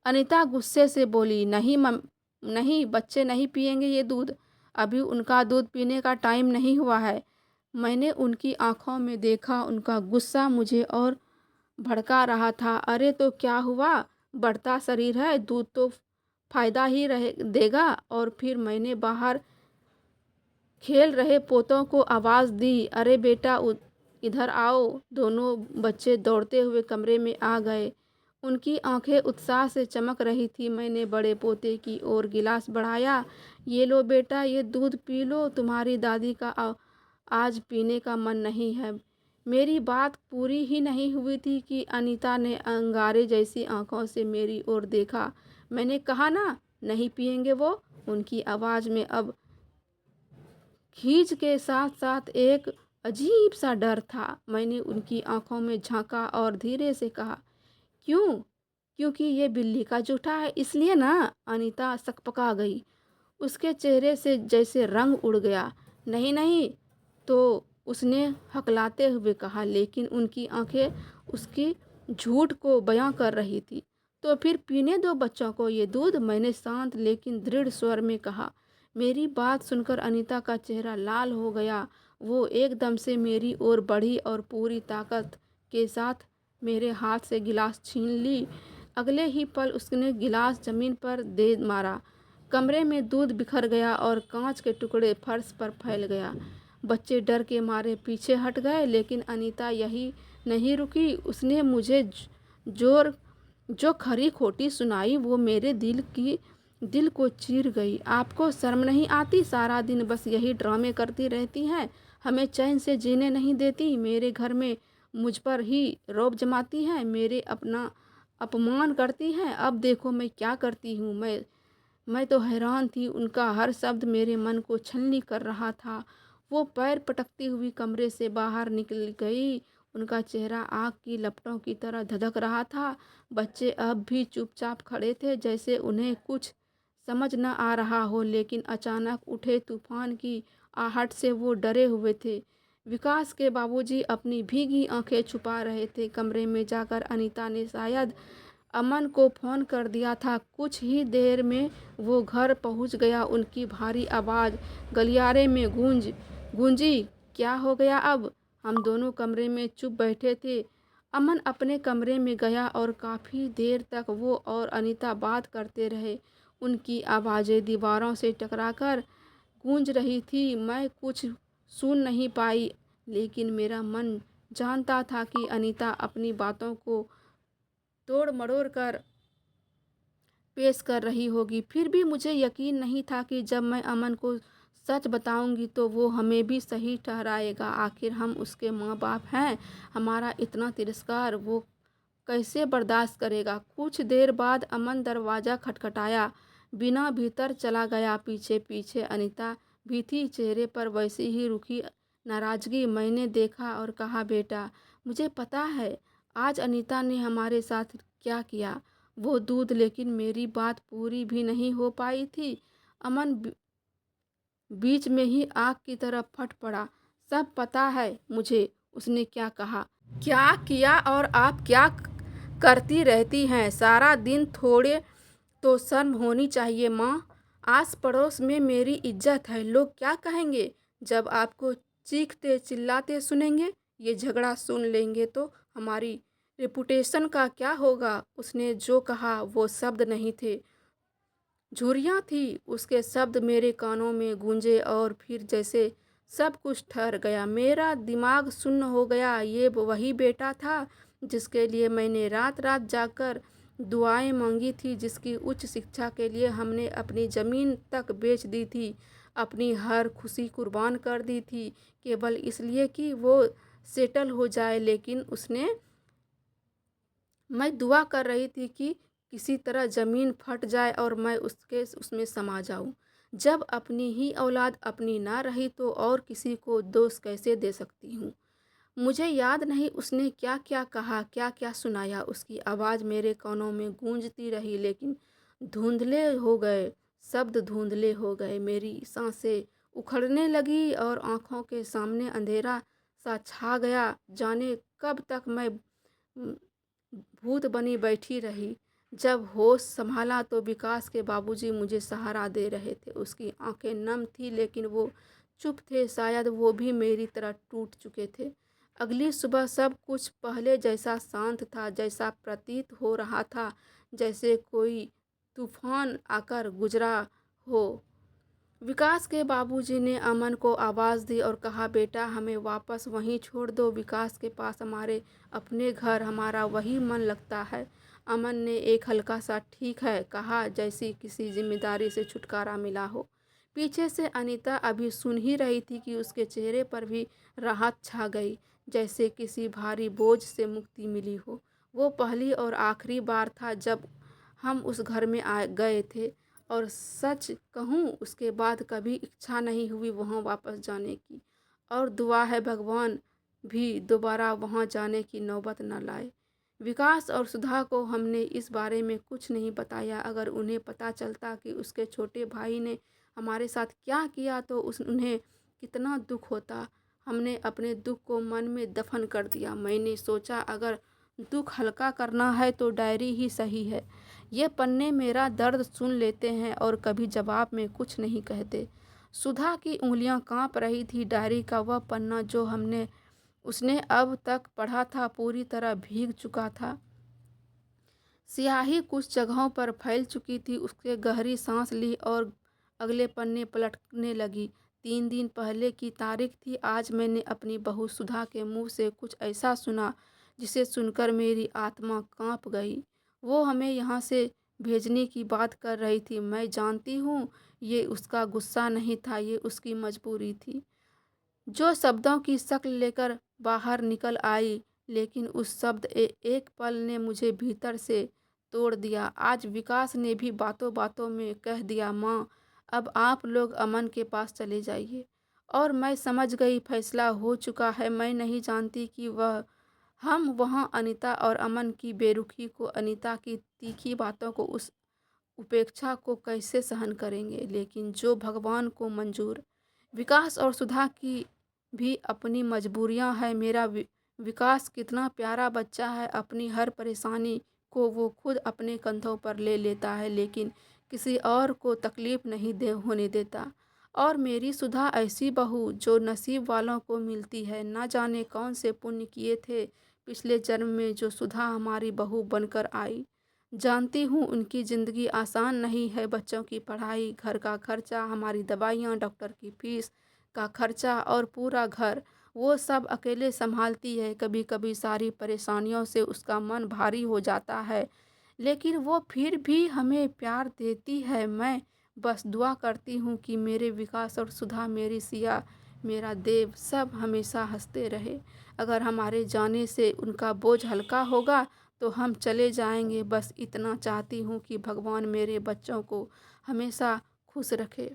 अनीता गुस्से से बोली, नहीं नहीं, बच्चे नहीं पिएंगे ये दूध। अभी उनका दूध पीने का टाइम नहीं हुआ है। मैंने उनकी आंखों में देखा, उनका गुस्सा मुझे और भड़का रहा था। अरे तो क्या हुआ? बढ़ता शरीर है, दूध तो फ़ायदा ही रहे देगा। और फिर मैंने बाहर खेल रहे पोतों को आवाज़ दी, अरे बेटा इधर आओ। दोनों बच्चे दौड़ते हुए कमरे में आ गए। उनकी आंखें उत्साह से चमक रही थी। मैंने बड़े पोते की ओर गिलास बढ़ाया, ये लो बेटा, ये दूध पी लो, तुम्हारी दादी का आज पीने का मन नहीं है। मेरी बात पूरी ही नहीं हुई थी कि अनीता ने अंगारे जैसी आंखों से मेरी ओर देखा। मैंने कहा ना, नहीं पिएंगे वो। उनकी आवाज़ में अब खींच के साथ साथ एक अजीब सा डर था। मैंने उनकी आंखों में झांका और धीरे से कहा, क्यों? क्योंकि ये बिल्ली का जूठा है इसलिए ना। अनीता सकपका गई, उसके चेहरे से जैसे रंग उड़ गया। नहीं नहीं, तो उसने हकलाते हुए कहा, लेकिन उनकी आंखें उसकी झूठ को बयां कर रही थी। तो फिर पीने दो बच्चों को ये दूध, मैंने शांत लेकिन दृढ़ स्वर में कहा। मेरी बात सुनकर अनीता का चेहरा लाल हो गया। वो एकदम से मेरी ओर बढ़ी और पूरी ताकत के साथ मेरे हाथ से गिलास छीन ली। अगले ही पल उसने गिलास जमीन पर दे मारा। कमरे में दूध बिखर गया और कांच के टुकड़े फर्श पर फैल गया। बच्चे डर के मारे पीछे हट गए, लेकिन अनीता यही नहीं रुकी। उसने मुझे जोर जो खरी खोटी सुनाई वो मेरे दिल को चीर गई। आपको शर्म नहीं आती? सारा दिन बस यही ड्रामे करती रहती हैं, हमें चैन से जीने नहीं देती। मेरे घर में मुझ पर ही रौब जमाती हैं, मेरे अपना अपमान करती हैं। अब देखो मैं क्या करती हूँ। मैं तो हैरान थी। उनका हर शब्द मेरे मन को छलनी कर रहा था। वो पैर पटकती हुई कमरे से बाहर निकल गई। उनका चेहरा आग की लपटों की तरह धधक रहा था। बच्चे अब भी चुपचाप खड़े थे, जैसे उन्हें कुछ समझ न आ रहा हो, लेकिन अचानक उठे तूफान की आहट से वो डरे हुए थे। विकास के बाबूजी अपनी भीगी आंखें छुपा रहे थे। कमरे में जाकर अनीता ने शायद अमन को फ़ोन कर दिया था। कुछ ही देर में वो घर पहुंच गया। उनकी भारी आवाज़ गलियारे में गूंजी। क्या हो गया अब? हम दोनों कमरे में चुप बैठे थे। अमन अपने कमरे में गया और काफ़ी देर तक वो और अनीता बात करते रहे। उनकी आवाज़ें दीवारों से टकराकर गूंज रही थी। मैं कुछ सुन नहीं पाई, लेकिन मेरा मन जानता था कि अनीता अपनी बातों को तोड़ मरोड़ कर पेश कर रही होगी। फिर भी मुझे यकीन नहीं था कि जब मैं अमन को सच बताऊंगी तो वो हमें भी सही ठहराएगा। आखिर हम उसके माँ बाप हैं। हमारा इतना तिरस्कार वो कैसे बर्दाश्त करेगा? कुछ देर बाद अमन दरवाज़ा खटखटाया, बिना भीतर चला गया। पीछे पीछे अनीता भी थी, चेहरे पर वैसी ही रुखी नाराज़गी। मैंने देखा और कहा, बेटा मुझे पता है आज अनीता ने हमारे साथ क्या किया, वो दूध। लेकिन मेरी बात पूरी भी नहीं हो पाई थी। अमन बीच में ही आग की तरह फट पड़ा। सब पता है मुझे उसने क्या कहा, क्या किया और आप क्या करती रहती हैं सारा दिन। थोड़े तो शर्म होनी चाहिए माँ। आस पड़ोस में मेरी इज्जत है, लोग क्या कहेंगे जब आपको चीखते चिल्लाते सुनेंगे? ये झगड़ा सुन लेंगे तो हमारी रेपुटेशन का क्या होगा? उसने जो कहा वो शब्द नहीं थे, झुर्रियाँ थी। उसके शब्द मेरे कानों में गूंजे और फिर जैसे सब कुछ ठहर गया। मेरा दिमाग सुन्न हो गया। ये वही बेटा था जिसके लिए मैंने रात रात जाकर दुआएं मांगी थी, जिसकी उच्च शिक्षा के लिए हमने अपनी ज़मीन तक बेच दी थी, अपनी हर खुशी कुर्बान कर दी थी, केवल इसलिए कि वो सेटल हो जाए। लेकिन मैं दुआ कर रही थी कि किसी तरह ज़मीन फट जाए और मैं उसमें समा जाऊं। जब अपनी ही औलाद अपनी ना रही तो और किसी को दोष कैसे दे सकती हूँ? मुझे याद नहीं उसने क्या क्या कहा, क्या क्या सुनाया। उसकी आवाज़ मेरे कानों में गूंजती रही, लेकिन धुंधले हो गए, शब्द धुंधले हो गए। मेरी सांसें उखड़ने लगी और आँखों के सामने अंधेरा सा छा गया। जाने कब तक मैं भूत बनी बैठी रही। जब होश संभाला तो विकास के बाबूजी मुझे सहारा दे रहे थे। उसकी आंखें नम थी, लेकिन वो चुप थे। शायद वो भी मेरी तरह टूट चुके थे। अगली सुबह सब कुछ पहले जैसा शांत था, जैसा प्रतीत हो रहा था जैसे कोई तूफान आकर गुजरा हो। विकास के बाबूजी ने अमन को आवाज़ दी और कहा, बेटा हमें वापस वहीं छोड़ दो, विकास के पास हमारे अपने घर, हमारा वही मन लगता है। अमन ने एक हल्का सा ठीक है कहा, जैसी किसी जिम्मेदारी से छुटकारा मिला हो। पीछे से अनीता अभी सुन ही रही थी कि उसके चेहरे पर भी राहत छा गई, जैसे किसी भारी बोझ से मुक्ति मिली हो। वो पहली और आखिरी बार था जब हम उस घर में आ गए थे, और सच कहूँ उसके बाद कभी इच्छा नहीं हुई वहाँ वापस जाने की। और दुआ है भगवान भी दोबारा वहाँ जाने की नौबत न लाए। विकास और सुधा को हमने इस बारे में कुछ नहीं बताया। अगर उन्हें पता चलता कि उसके छोटे भाई ने हमारे साथ क्या किया तो उन्हें कितना दुख होता। हमने अपने दुख को मन में दफन कर दिया। मैंने सोचा अगर दुख हल्का करना है तो डायरी ही सही है। ये पन्ने मेरा दर्द सुन लेते हैं और कभी जवाब में कुछ नहीं कहते। सुधा की उंगलियां कांप रही थी। डायरी का वह पन्ना जो उसने अब तक पढ़ा था पूरी तरह भीग चुका था। स्याही कुछ जगहों पर फैल चुकी थी। उसने गहरी सांस ली और अगले पन्ने पलटने लगी। 3 दिन पहले की तारीख थी। आज मैंने अपनी बहू सुधा के मुंह से कुछ ऐसा सुना जिसे सुनकर मेरी आत्मा कांप गई। वो हमें यहाँ से भेजने की बात कर रही थी। मैं जानती हूँ ये उसका गुस्सा नहीं था, ये उसकी मजबूरी थी जो शब्दों की शक्ल लेकर बाहर निकल आई। लेकिन उस शब्द एक पल ने मुझे भीतर से तोड़ दिया। आज विकास ने भी बातों बातों में कह दिया, माँ अब आप लोग अमन के पास चले जाइए। और मैं समझ गई फैसला हो चुका है। मैं नहीं जानती कि हम वहाँ अनीता और अमन की बेरुखी को, अनीता की तीखी बातों को, उस उपेक्षा को कैसे सहन करेंगे। लेकिन जो भगवान को मंजूर। विकास और सुधा की भी अपनी मजबूरियां हैं। मेरा विकास कितना प्यारा बच्चा है। अपनी हर परेशानी को वो खुद अपने कंधों पर ले लेता है, लेकिन किसी और को तकलीफ नहीं होने देता। और मेरी सुधा ऐसी बहू जो नसीब वालों को मिलती है। ना जाने कौन से पुण्य किए थे पिछले जन्म में जो सुधा हमारी बहू बनकर आई। जानती हूँ उनकी ज़िंदगी आसान नहीं है। बच्चों की पढ़ाई, घर का खर्चा, हमारी दवाइयाँ, डॉक्टर की फीस का खर्चा और पूरा घर वो सब अकेले संभालती है। कभी कभी सारी परेशानियों से उसका मन भारी हो जाता है, लेकिन वो फिर भी हमें प्यार देती है। मैं बस दुआ करती हूँ कि मेरे विकास और सुधा, मेरी सिया, मेरा देव सब हमेशा हंसते रहे। अगर हमारे जाने से उनका बोझ हल्का होगा तो हम चले जाएंगे। बस इतना चाहती हूँ कि भगवान मेरे बच्चों को हमेशा खुश रखे,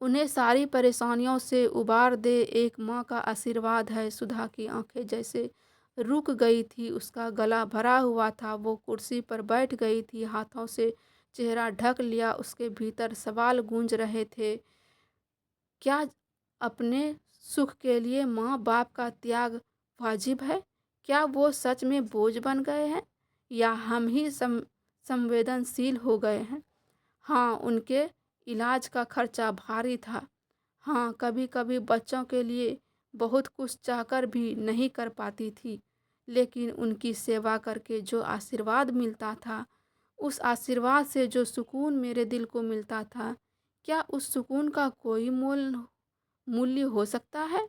उन्हें सारी परेशानियों से उबार दे। एक माँ का आशीर्वाद है। सुधा की आंखें जैसे रुक गई थी, उसका गला भरा हुआ था। वो कुर्सी पर बैठ गई थी, हाथों से चेहरा ढक लिया। उसके भीतर सवाल गूंज रहे थे, क्या अपने सुख के लिए माँ बाप का त्याग वाजिब है? क्या वो सच में बोझ बन गए हैं या हम ही संवेदनशील हो गए हैं? हाँ, उनके इलाज का खर्चा भारी था। हाँ, कभी कभी बच्चों के लिए बहुत कुछ चाहकर भी नहीं कर पाती थी, लेकिन उनकी सेवा करके जो आशीर्वाद मिलता था, उस आशीर्वाद से जो सुकून मेरे दिल को मिलता था, क्या उस सुकून का कोई मूल्य हो सकता है?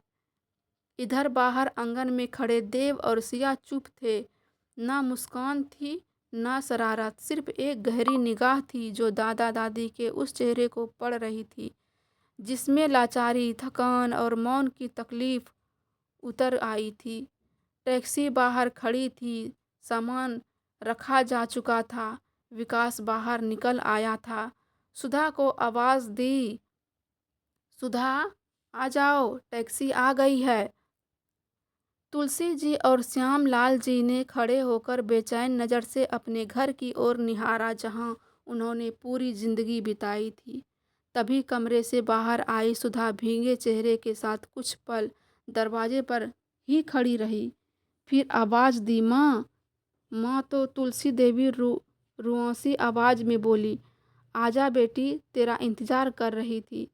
इधर बाहर आंगन में खड़े देव और सिया चुप थे। ना मुस्कान थी, ना शरारत, सिर्फ एक गहरी निगाह थी जो दादा दादी के उस चेहरे को पढ़ रही थी जिसमें लाचारी, थकान और मौन की तकलीफ उतर आई थी। टैक्सी बाहर खड़ी थी, सामान रखा जा चुका था। विकास बाहर निकल आया था। सुधा को आवाज़ दी, सुधा आ जाओ, टैक्सी आ गई है। तुलसी जी और श्याम लाल जी ने खड़े होकर बेचैन नज़र से अपने घर की ओर निहारा जहां उन्होंने पूरी जिंदगी बिताई थी। तभी कमरे से बाहर आई सुधा भीगे चेहरे के साथ कुछ पल दरवाजे पर ही खड़ी रही, फिर आवाज़ दी, माँ। माँ तो तुलसी देवी रुआसी आवाज़ में बोली, आजा बेटी, तेरा इंतज़ार कर रही थी।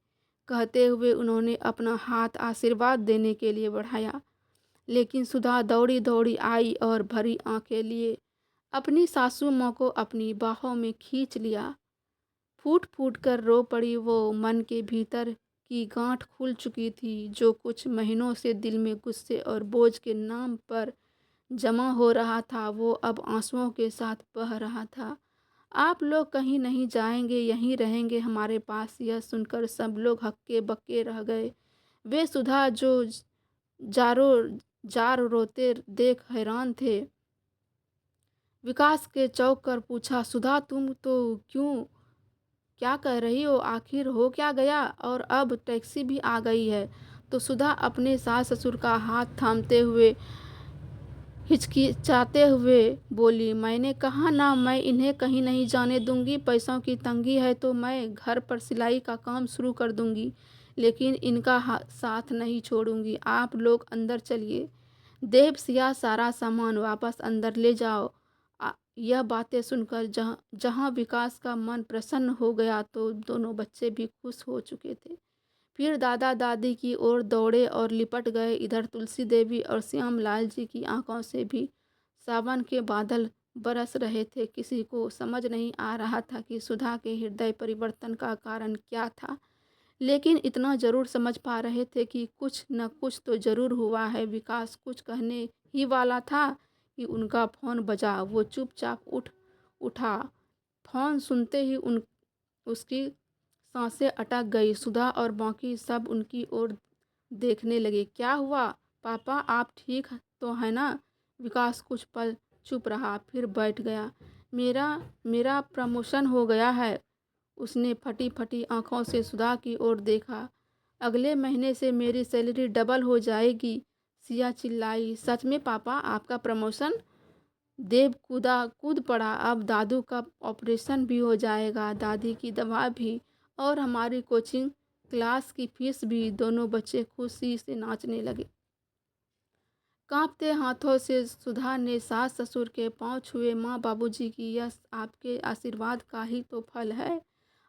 कहते हुए उन्होंने अपना हाथ आशीर्वाद देने के लिए बढ़ाया, लेकिन सुधा दौड़ी दौड़ी आई और भरी आंखें लिए अपनी सासू माँ को अपनी बाहों में खींच लिया। फूट फूट कर रो पड़ी वो। मन के भीतर की गांठ खुल चुकी थी। जो कुछ महीनों से दिल में गुस्से और बोझ के नाम पर जमा हो रहा था, वो अब आंसुओं के साथ बह रहा था। आप लोग कहीं नहीं जाएंगे, यहीं रहेंगे हमारे पास। यह सुनकर सब लोग हक्के बक्के रह गए। वे सुधा जो जारो जार रोते देख हैरान थे। विकास के चौंक कर पूछा, सुधा तुम तो क्यों, क्या कह रही हो? आखिर हो क्या गया? और अब टैक्सी भी आ गई है। तो सुधा अपने सास ससुर का हाथ थामते हुए हिचकिचाते हुए बोली, मैंने कहा ना, मैं इन्हें कहीं नहीं जाने दूंगी। पैसों की तंगी है तो मैं घर पर सिलाई का काम शुरू कर दूंगी, लेकिन इनका साथ नहीं छोड़ूंगी। आप लोग अंदर चलिए। देव सिया, सारा सामान वापस अंदर ले जाओ। यह बातें सुनकर जहाँ विकास का मन प्रसन्न हो गया, तो दोनों बच्चे भी खुश हो चुके थे। फिर दादा दादी की ओर दौड़े और लिपट गए। इधर तुलसी देवी और श्याम लाल जी की आंखों से भी सावन के बादल बरस रहे थे। किसी को समझ नहीं आ रहा था कि सुधा के हृदय परिवर्तन का कारण क्या था, लेकिन इतना जरूर समझ पा रहे थे कि कुछ न कुछ तो जरूर हुआ है। विकास कुछ कहने ही वाला था कि उनका फ़ोन बजा। वो चुपचाप उठा। फ़ोन सुनते ही उसकी सांसें अटक गई। सुधा और बाकी सब उनकी ओर देखने लगे। क्या हुआ पापा, आप ठीक तो है ना? विकास कुछ पल चुप रहा, फिर बैठ गया। मेरा मेरा प्रमोशन हो गया है। उसने फटी फटी आंखों से सुधा की ओर देखा। अगले महीने से मेरी सैलरी डबल हो जाएगी। सिया चिल्लाई, सच में पापा, आपका प्रमोशन? देव कूद पड़ा। अब दादू का ऑपरेशन भी हो जाएगा, दादी की दवा भी, और हमारी कोचिंग क्लास की फीस भी। दोनों बच्चे खुशी से नाचने लगे। कांपते हाथों से सुधा ने सास ससुर के पांव छुए। माँ बाबूजी की, यह आपके आशीर्वाद का ही तो फल है।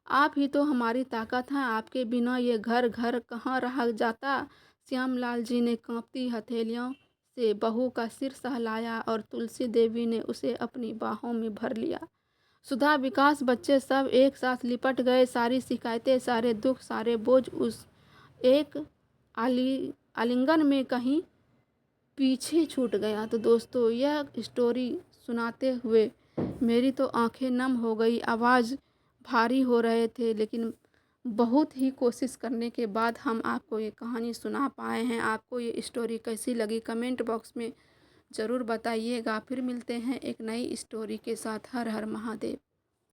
आप ही तो हमारी ताकत हैं। आपके बिना ये घर घर कहाँ रह जाता। श्यामलाल जी ने कांपती हथेलियों से बहू का सिर सहलाया और तुलसी देवी ने उसे अपनी बाहों में भर लिया। सुधा, विकास, बच्चे सब एक साथ लिपट गए। सारी शिकायतें, सारे दुख, सारे बोझ उस एक आलिंगन में कहीं पीछे छूट गया। तो दोस्तों, यह स्टोरी सुनाते हुए मेरी तो आंखें नम हो गई, आवाज़ भारी हो रहे थे, लेकिन बहुत ही कोशिश करने के बाद हम आपको ये कहानी सुना पाए हैं। आपको ये स्टोरी कैसी लगी कमेंट बॉक्स में ज़रूर बताइएगा। फिर मिलते हैं एक नई स्टोरी के साथ। हर हर महादेव।